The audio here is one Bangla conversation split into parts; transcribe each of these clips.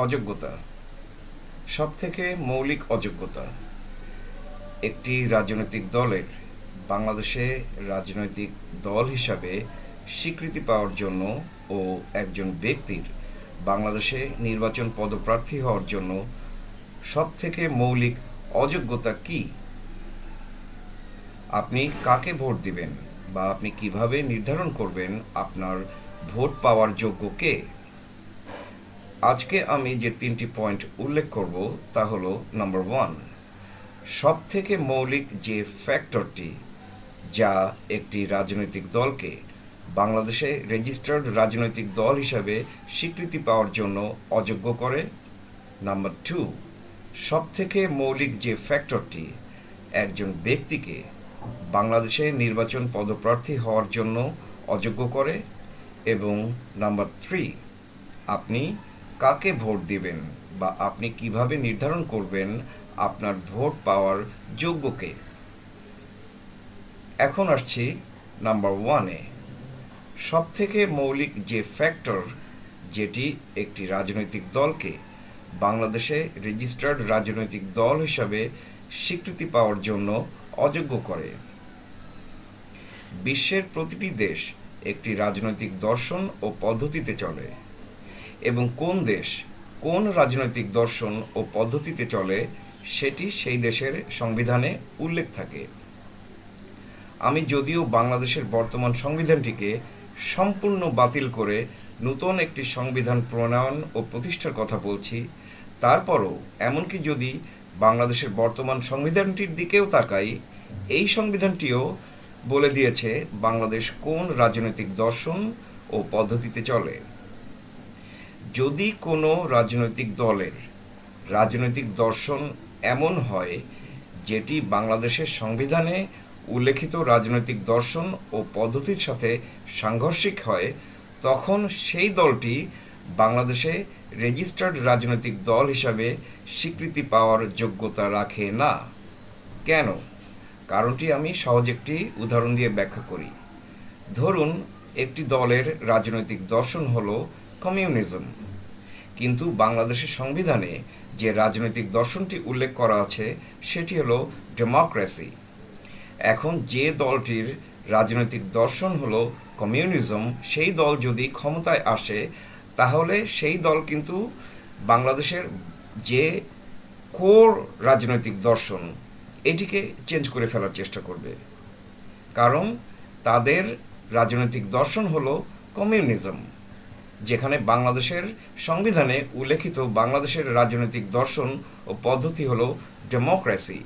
অযোগ্যতা সবথেকে মৌলিক অযোগ্যতা একটি রাজনৈতিক দলের বাংলাদেশে রাজনৈতিক দল হিসাবে স্বীকৃতি পাওয়ার জন্য ও একজন ব্যক্তির বাংলাদেশে নির্বাচন পদপ্রার্থী হওয়ার জন্য সবথেকে মৌলিক অযোগ্যতা কি? আপনি কাকে ভোট দিবেন বা আপনি কিভাবে নির্ধারণ করবেন আপনার ভোট পাওয়ার যোগ্য কে? আজকে আমি যে 3টি পয়েন্ট উল্লেখ করব তা হলো, নাম্বার 1, সবথেকে মৌলিক যে ফ্যাক্টরটি যা একটি রাজনৈতিক দলকে বাংলাদেশে রেজিস্টার্ড রাজনৈতিক দল হিসাবে স্বীকৃতি পাওয়ার জন্য অযোগ্য করে। নাম্বার 2, সবথেকে মৌলিক যে ফ্যাক্টরটি একজন ব্যক্তিকে বাংলাদেশে নির্বাচন পদপ্রার্থী হওয়ার জন্য অযোগ্য করে। এবং নাম্বার 3, আপনি কাকে ভোট দিবেন বা আপনি কিভাবে নির্ধারণ করবেন আপনার ভোট পাওয়ার যোগ্যকে। এখন আসছি নাম্বার 1-এ। সবথেকে মৌলিক যে ফ্যাক্টর যেটি একটি রাজনৈতিক দলকে বাংলাদেশে রেজিস্টার্ড রাজনৈতিক দল হিসাবে স্বীকৃতি পাওয়ার জন্য অযোগ্য করে। বিশ্বের প্রতিটি দেশ একটি রাজনৈতিক দর্শন ও পদ্ধতিতে চলে, এবং কোন দেশ কোন রাজনৈতিক দর্শন ও পদ্ধতিতে চলে সেটি সেই দেশের সংবিধানে উল্লেখ থাকে। আমি যদিও বাংলাদেশের বর্তমান সংবিধানটিকে সম্পূর্ণ বাতিল করে নতুন একটি সংবিধান প্রণয়ন ও প্রতিষ্ঠার কথা বলছি, তারপরও এমনকি যদি বাংলাদেশের বর্তমান সংবিধানটির দিকেও তাকাই, এই সংবিধানটিও বলে দিয়েছে বাংলাদেশ কোন রাজনৈতিক দর্শন ও পদ্ধতিতে চলে। যদি কোনো রাজনৈতিক দলের রাজনৈতিক দর্শন এমন হয় যেটি বাংলাদেশের সংবিধানে উল্লেখিত রাজনৈতিক দর্শন ও পদ্ধতির সাথে সাংঘর্ষিক হয়, তখন সেই দলটি বাংলাদেশে রেজিস্টার্ড রাজনৈতিক দল হিসাবে স্বীকৃতি পাওয়ার যোগ্যতা রাখে না। কেন? কারণটি আমি সহজ একটি উদাহরণ দিয়ে ব্যাখ্যা করি। ধরুন, একটি দলের রাজনৈতিক দর্শন হলো কমিউনিজম, কিন্তু বাংলাদেশের সংবিধানে যে রাজনৈতিক দর্শনটি উল্লেখ করা আছে সেটি হলো ডেমোক্রেসি। এখন যে দলটির রাজনৈতিক দর্শন হলো কমিউনিজম, সেই দল যদি ক্ষমতায় আসে, তাহলে সেই দল কিন্তু বাংলাদেশের যে কোর রাজনৈতিক দর্শন এটিকে চেঞ্জ করে ফেলার চেষ্টা করবে, কারণ তাদের রাজনৈতিক দর্শন হলো কমিউনিজম, যেখানে বাংলাদেশের সংবিধানে উল্লেখিত বাংলাদেশের রাজনৈতিক দর্শন ও পদ্ধতি হলো ডেমোক্রেসি।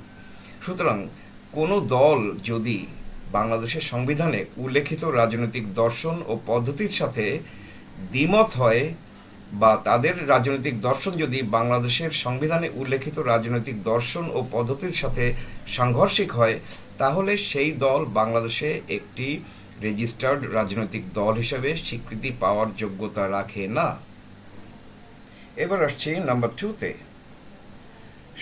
সুতরাং কোনো দল যদি বাংলাদেশের সংবিধানে উল্লেখিত রাজনৈতিক দর্শন ও পদ্ধতির সাথে দ্বিমত হয়, বা তাদের রাজনৈতিক দর্শন যদি বাংলাদেশের সংবিধানে উল্লেখিত রাজনৈতিক দর্শন ও পদ্ধতির সাথে সাংঘর্ষিক হয়, তাহলে সেই দল বাংলাদেশে একটি রেজিস্টার্ড রাজনৈতিক দল হিসেবে স্বীকৃতি পাওয়ার যোগ্যতা রাখে না। এবার আসছি নাম্বার 2-তে।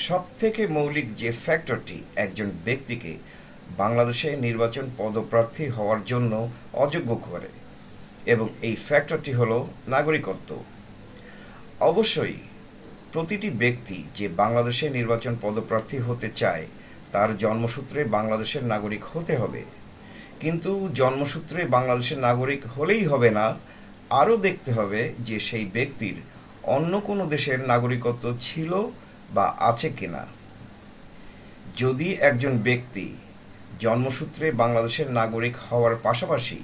সবথেকে মৌলিক যে ফ্যাক্টরটি একজন ব্যক্তিকে বাংলাদেশে নির্বাচন পদপ্রার্থী হওয়ার জন্য অযোগ্য করে, এবং এই ফ্যাক্টরটি হলো নাগরিকত্ব। অবশ্যই প্রতিটি ব্যক্তি যে বাংলাদেশে নির্বাচন পদপ্রার্থী হতে চায় তার জন্মসূত্রে বাংলাদেশের নাগরিক হতে হবে, কিন্তু জন্মসূত্রে বাংলাদেশের নাগরিক হলেই হবে না, আরও দেখতে হবে যে সেই ব্যক্তির অন্য কোনো দেশের নাগরিকত্ব ছিল বা আছে কিনা। যদি একজন ব্যক্তি জন্মসূত্রে বাংলাদেশের নাগরিক হওয়ার পাশাপাশি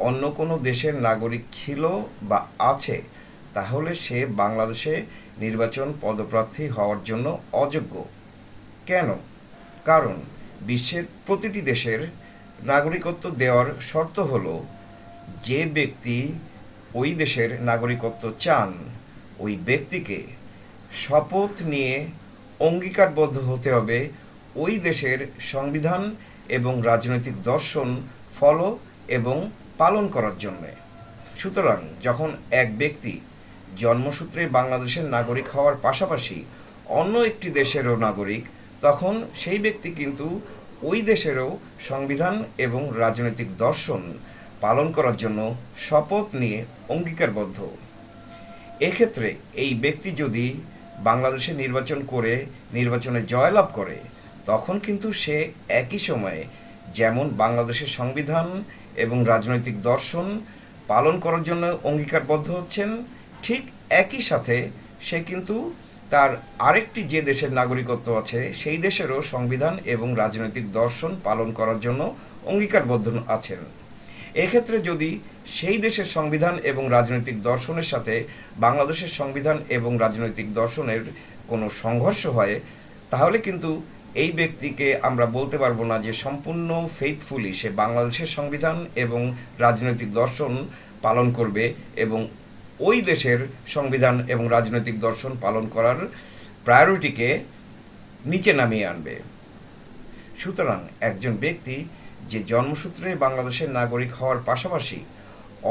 অন্য কোনো দেশের নাগরিক ছিল বা আছে, তাহলে সে বাংলাদেশে নির্বাচন পদপ্রার্থী হওয়ার জন্য অযোগ্য। কেন? কারণ বিশ্বের প্রতিটি দেশের নাগরিকত্ব দেওয়ার শর্ত হলো, যে ব্যক্তি ওই দেশের নাগরিকত্ব চান ওই ব্যক্তিকে শপথ নিয়ে অঙ্গীকারবদ্ধ হতে হবে ওই দেশের সংবিধান এবং রাজনৈতিক দর্শন ফলো এবং পালন করার জন্যে। সুতরাং যখন এক ব্যক্তি জন্মসূত্রে বাংলাদেশের নাগরিক হওয়ার পাশাপাশি অন্য একটি দেশেরও নাগরিক, তখন সেই ব্যক্তি কিন্তু ওই দেশেরও সংবিধান এবং রাজনৈতিক দর্শন পালন করার জন্য শপথ নিয়ে অঙ্গীকারবদ্ধ। এক্ষেত্রে এই ব্যক্তি যদি বাংলাদেশে নির্বাচন করে নির্বাচনে জয়লাভ করে, তখন কিন্তু সে একই সময়ে যেমন বাংলাদেশের সংবিধান এবং রাজনৈতিক দর্শন পালন করার জন্য অঙ্গীকারবদ্ধ হচ্ছেন, ঠিক একই সাথে সে কিন্তু তার আরেকটি যে দেশের নাগরিকত্ব আছে সেই দেশেরও সংবিধান এবং রাজনৈতিক দর্শন পালন করার জন্য অঙ্গীকারবদ্ধ আছেন। এক্ষেত্রে যদি সেই দেশের সংবিধান এবং রাজনৈতিক দর্শনের সাথে বাংলাদেশের সংবিধান এবং রাজনৈতিক দর্শনের কোনো সংঘর্ষ হয়, তাহলে কিন্তু এই ব্যক্তিকে আমরা বলতে পারবো না যে সম্পূর্ণ ফেইথফুলি সে বাংলাদেশের সংবিধান এবং রাজনৈতিক দর্শন পালন করবে এবং ওই দেশের সংবিধান এবং রাজনৈতিক দর্শন পালন করার প্রায়োরিটিকে নিচে নামিয়ে আনবে। সুতরাং একজন ব্যক্তি যে জন্মসূত্রে বাংলাদেশের নাগরিক হওয়ার পাশাপাশি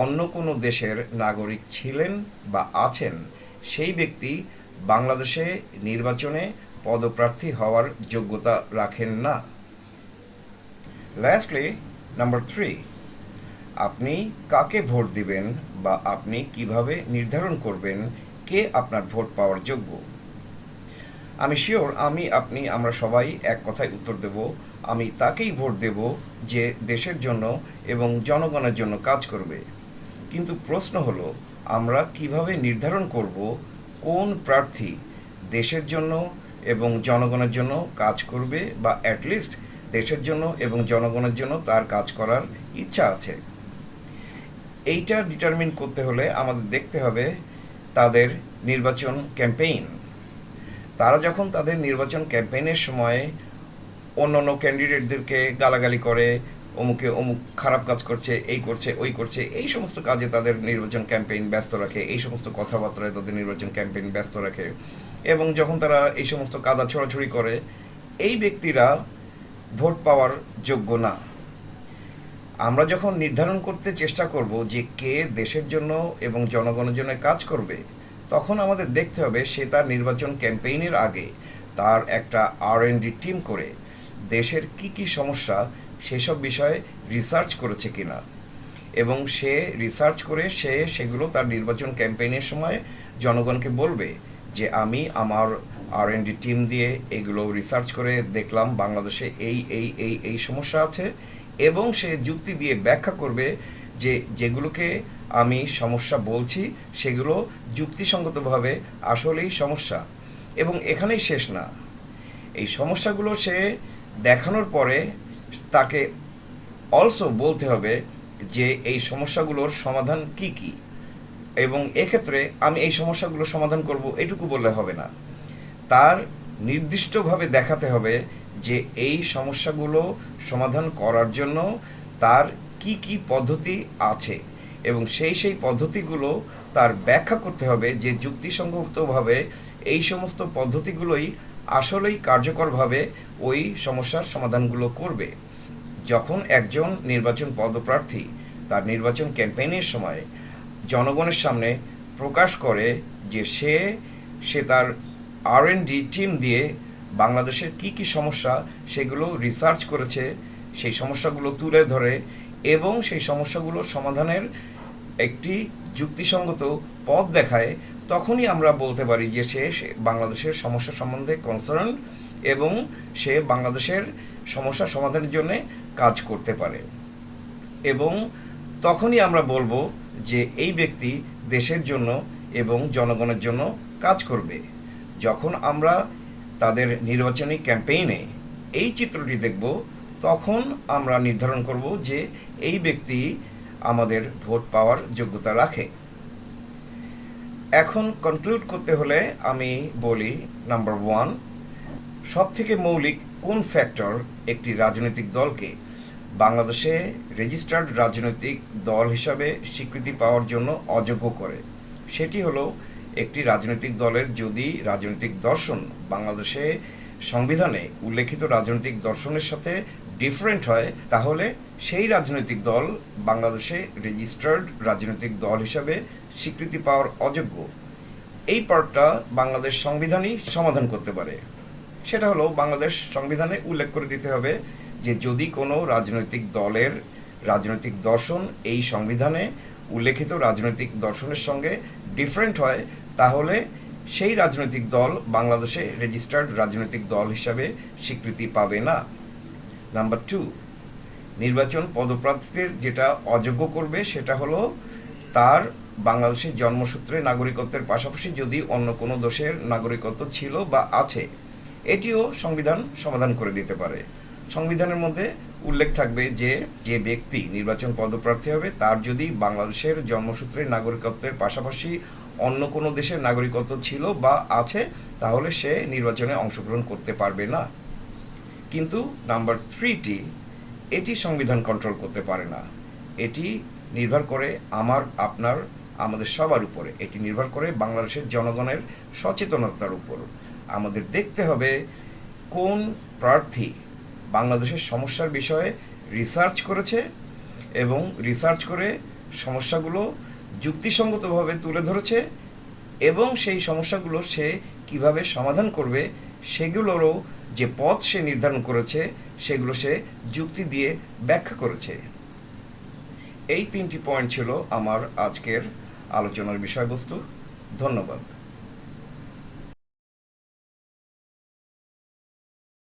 অন্য কোনো দেশের নাগরিক ছিলেন বা আছেন, সেই ব্যক্তি বাংলাদেশে নির্বাচনে পদপ্রার্থী হওয়ার যোগ্যতা রাখেন না। লাস্টলি, নাম্বার 3, আপনি কাকে ভোট দিবেন বা আপনি কিভাবে নির্ধারণ করবেন কে আপনার ভোট পাওয়ার যোগ্য। আমি শিওর আমরা সবাই এক কথায় উত্তর দেব, আমি তাকেই ভোট দেব যে দেশের জন্য এবং জনগণের জন্য কাজ করবে। কিন্তু প্রশ্ন হলো, আমরা কিভাবে নির্ধারণ করব কোন প্রার্থী দেশের জন্য এবং জনগণের জন্য কাজ করবে বা অ্যাটলিস্ট দেশের জন্য এবং জনগণের জন্য তার কাজ করার ইচ্ছা আছে। এইটা ডিটারমিন করতে হলে আমাদের দেখতে হবে তাদের নির্বাচন ক্যাম্পেইন। তারা যখন তাদের নির্বাচন ক্যাম্পেইনের সময় অন্য ক্যান্ডিডেটদেরকে গালাগালি করে, অমুকে অমুক খারাপ কাজ করছে, এই করছে ওই করছে, এই সমস্ত কাজে তাদের নির্বাচন ক্যাম্পেইন ব্যস্ত রাখে, এই সমস্ত কথাবার্তায় তাদের নির্বাচন ক্যাম্পেইন ব্যস্ত রাখে, এবং যখন তারা এই সমস্ত কাদা ছোড়াছুড়ি করে, এই ব্যক্তিরা ভোট পাওয়ার যোগ্য না। আমরা যখন নির্ধারণ করতে চেষ্টা করব যে কে দেশের জন্য এবং জনগণের জন্য কাজ করবে, তখন আমাদের দেখতে হবে সে তার নির্বাচন ক্যাম্পেইনের আগে তার একটা R&D টিম করে দেশের কি কি সমস্যা সেসব বিষয়ে রিসার্চ করেছে কিনা, এবং সে রিসার্চ করে সেগুলো তার নির্বাচন ক্যাম্পেইনের সময় জনগণকে বলবে যে আমি আমার R&D টিম দিয়ে এগুলো রিসার্চ করে দেখলাম বাংলাদেশে এই এই এই এই সমস্যা আছে, এবং সে যুক্তি দিয়ে ব্যাখ্যা করবে যে যেগুলোকে আমি সমস্যা বলছি সেগুলো যুক্তিসঙ্গতভাবে আসলেই সমস্যা। এবং এখানেই শেষ না, এই সমস্যাগুলো সে দেখানোর পরে তাকে অলসো বলতে হবে যে এই সমস্যাগুলোর সমাধান কি কি, এবং এক্ষেত্রে আমি এই সমস্যাগুলো সমাধান করব এটুকু বললে হবে না, তার নির্দিষ্টভাবে দেখাতে হবে যে এই সমস্যাগুলো সমাধান করার জন্য তার কি কি পদ্ধতি আছে, এবং সেই পদ্ধতিগুলো তার ব্যাখ্যা করতে হবে যে যুক্তিসঙ্গতভাবে এই সমস্ত পদ্ধতিগুলোই আসলেই কার্যকরভাবে ওই সমস্যার সমাধানগুলো করবে। যখন একজন নির্বাচন পদপ্রার্থী তার নির্বাচন ক্যাম্পেইনের সময় জনগণের সামনে প্রকাশ করে যে সে তার R&D টিম দিয়ে বাংলাদেশের কি কি সমস্যা সেগুলো রিসার্চ করেছে, সেই সমস্যাগুলো তুলে ধরে এবং সেই সমস্যাগুলো সমাধানের একটি যুক্তিসঙ্গত পথ দেখায়, তখনই আমরা বলতে পারি যে সে বাংলাদেশের সমস্যা সম্বন্ধে কনসার্ন এবং সে বাংলাদেশের সমস্যা সমাধানের জন্য কাজ করতে পারে। এবং তখনই আমরা বলবো যে এই ব্যক্তি দেশের জন্য এবং জনগণের জন্য কাজ করবে। যখন আমরা তাদের নির্বাচনী ক্যাম্পেইনে এই চিত্রটি দেখব, তখন আমরা নির্ধারণ করব যে এই ব্যক্তি আমাদের ভোট পাওয়ার যোগ্যতা রাখে। এখন কনক্লুড করতে হলে আমি বলি, নাম্বার 1, সবথেকে মৌলিক কোন ফ্যাক্টর একটি রাজনৈতিক দলকে বাংলাদেশে রেজিস্টার্ড রাজনৈতিক দল হিসাবে স্বীকৃতি পাওয়ার জন্য অযোগ্য করে, সেটি হলো একটি রাজনৈতিক দলের যদি রাজনৈতিক দর্শন বাংলাদেশে সংবিধানে উল্লেখিত রাজনৈতিক দর্শনের সাথে ডিফারেন্ট হয়, তাহলে সেই রাজনৈতিক দল বাংলাদেশে রেজিস্টার্ড রাজনৈতিক দল হিসাবে স্বীকৃতি পাওয়ার অযোগ্য। এই পার্টটা বাংলাদেশ সংবিধানই সমাধান করতে পারে। সেটা হলো বাংলাদেশ সংবিধানে উল্লেখ করে দিতে হবে যে যদি কোনো রাজনৈতিক দলের রাজনৈতিক দর্শন এই সংবিধানে উল্লেখিত রাজনৈতিক দর্শনের সঙ্গে ডিফারেন্ট হয়, তাহলে সেই রাজনৈতিক দল বাংলাদেশে রেজিস্টার্ড রাজনৈতিক দল হিসাবে স্বীকৃতি পাবে না। নাম্বার 2, নির্বাচন পদপ্রার্থীদের যেটা অযোগ্য করবে সেটা হলো তার বাংলাদেশের জন্মসূত্রে নাগরিকত্বের পাশাপাশি যদি অন্য কোনো দেশের নাগরিকত্ব ছিল বা আছে, এটিও সংবিধান সমাধান করে দিতে পারে। সংবিধানের মধ্যে উল্লেখ থাকবে যে যে ব্যক্তি নির্বাচন পদপ্রার্থী হবে তার যদি বাংলাদেশের জন্মসূত্রে নাগরিকত্বের পাশাপাশি অন্য কোনো দেশের নাগরিকত্ব ছিল বা আছে, তাহলে সে নির্বাচনে অংশগ্রহণ করতে পারবে না। কিন্তু নাম্বার 3টি, এটি সংবিধান কন্ট্রোল করতে পারে না। এটি নির্ভর করে আপনার আমাদের সবার উপরে। এটি নির্ভর করে বাংলাদেশের জনগণের সচেতনতার উপর। আমাদের দেখতে হবে কোন প্রার্থী বাংলাদেশের সমস্যার বিষয়ে রিসার্চ করেছে এবং রিসার্চ করে সমস্যাগুলো যুক্তিসঙ্গতভাবে তুলে ধরেছে এবং সেই সমস্যাগুলো সে কিভাবে সমাধান করবে সেগুলোরও যে পথ সে নির্ধারণ করেছে সেগুলো সে যুক্তি দিয়ে ব্যাখ্যা করেছে। এই 3টি পয়েন্ট ছিল আমার আজকের আলোচনার বিষয়বস্তু। ধন্যবাদ।